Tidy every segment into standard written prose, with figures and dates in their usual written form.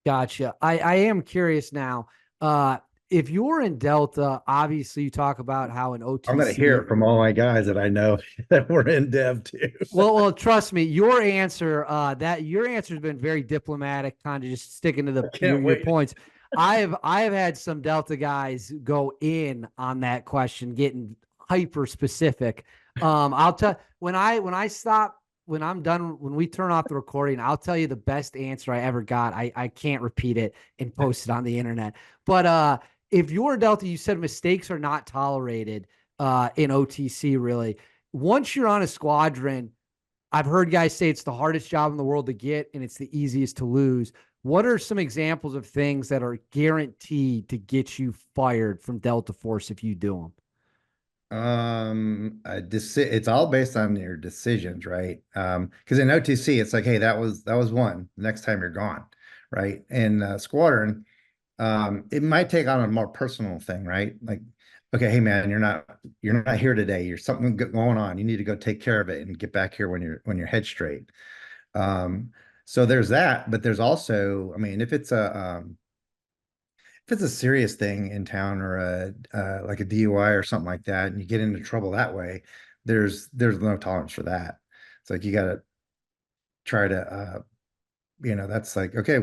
Gotcha. I am curious now. If you're in Delta, obviously you talk about how an I'm going to hear OTC. it from all my guys that I know that were in dev too. Well, trust me, your answer has been very diplomatic, kind of just sticking to the I your can't your wait. points. I've had some Delta guys go in on that question, getting hyper specific. I'll tell when I stop when I'm done when we turn off the recording, I'll tell you the best answer I ever got. I can't repeat it and post it on the internet. But if you're Delta, you said mistakes are not tolerated in OTC really. Once you're on a squadron, I've heard guys say it's the hardest job in the world to get and it's the easiest to lose. What are some examples of things that are guaranteed to get you fired from Delta Force if you do them? It's all based on your decisions, right? Because in OTC, it's like, hey, that was one. Next time you're gone, right? In squadron, it might take on a more personal thing, right? Like, okay, hey man, you're not here today. You're something going on. You need to go take care of it and get back here when your head's straight. Um, so there's that, but there's also, I mean, if it's a serious thing in town or like a DUI or something like that, and you get into trouble that way, there's no tolerance for that. It's like you got to try to that's like, okay,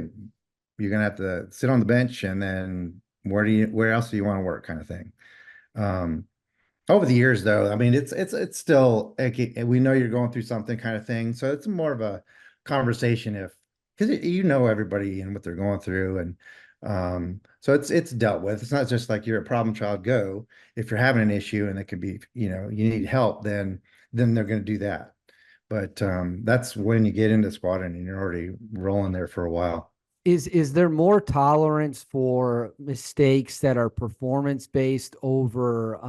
you're gonna have to sit on the bench, and then where else do you want to work, kind of thing. Um, Over the years, though, I mean, it's still we know you're going through something, kind of thing. So it's more of a conversation if because you know everybody and what they're going through, and so it's dealt with. It's not just like you're a problem child. Go if you're having an issue and it could be you need help, then they're going to do that. But that's when you get into squatting and you're already rolling there for a while. Is there more tolerance for mistakes that are performance based over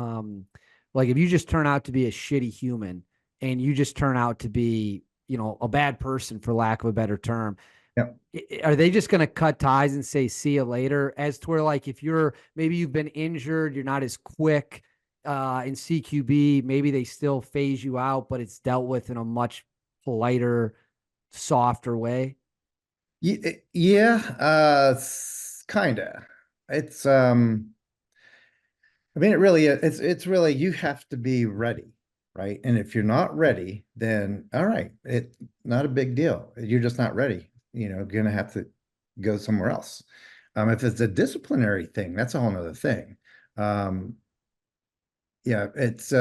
like if you just turn out to be a shitty human and you just turn out to be, a bad person for lack of a better term, Yeah. are they just going to cut ties and say see you later, as to where like if you're maybe you've been injured, you're not as quick in CQB, maybe they still phase you out, but it's dealt with in a much politer, softer way? Yeah, kinda. It's I mean, it really is. It's really you have to be ready, right? And if you're not ready, then all right, it's not a big deal. You're just not ready. Gonna have to go somewhere else. If it's a disciplinary thing, that's a whole nother thing. Um, yeah, there's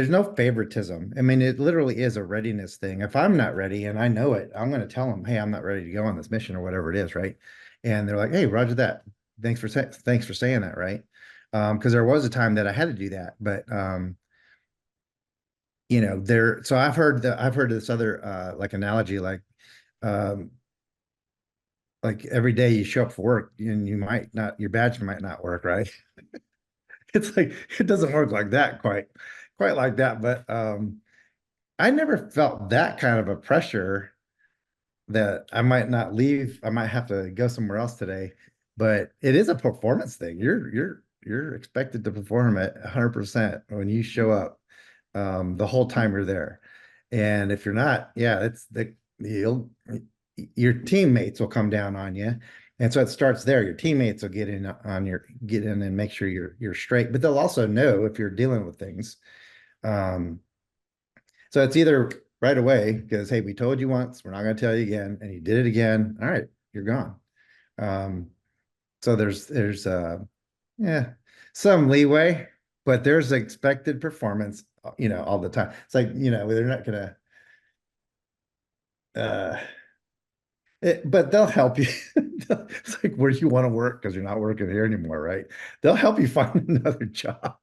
no favoritism. I mean, it literally is a readiness thing. If I'm not ready and I know it, I'm going to tell them, hey, I'm not ready to go on this mission or whatever it is, right? And they're like, hey, Roger that. Thanks for saying that, right? Because there was a time that I had to do that, but there. So I've heard this other like analogy, um, like every day you show up for work and you might not, your badge might not work, right? It's like it doesn't work like that quite like that, but I never felt that kind of a pressure that I might not leave. I might have to go somewhere else today. But it is a performance thing. You're expected to perform at 100% when you show up the whole time you're there. And if you're not, yeah, it's the you'll your teammates will come down on you. And so it starts there. Your teammates will get in and make sure you're straight, but they'll also know if you're dealing with things. Um, so it's either right away because, hey, we told you once, we're not going to tell you again, and you did it again. All right, you're gone. Um, so there's yeah, some leeway, but there's expected performance, all the time. It's like, they're not gonna uh but they'll help you. It's like where do you want to work because you're not working here anymore, right? They'll help you find another job.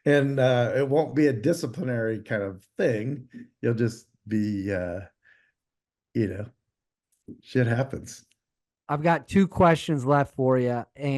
And it won't be a disciplinary kind of thing. You'll just be you know, shit happens. I've got two questions left for you. And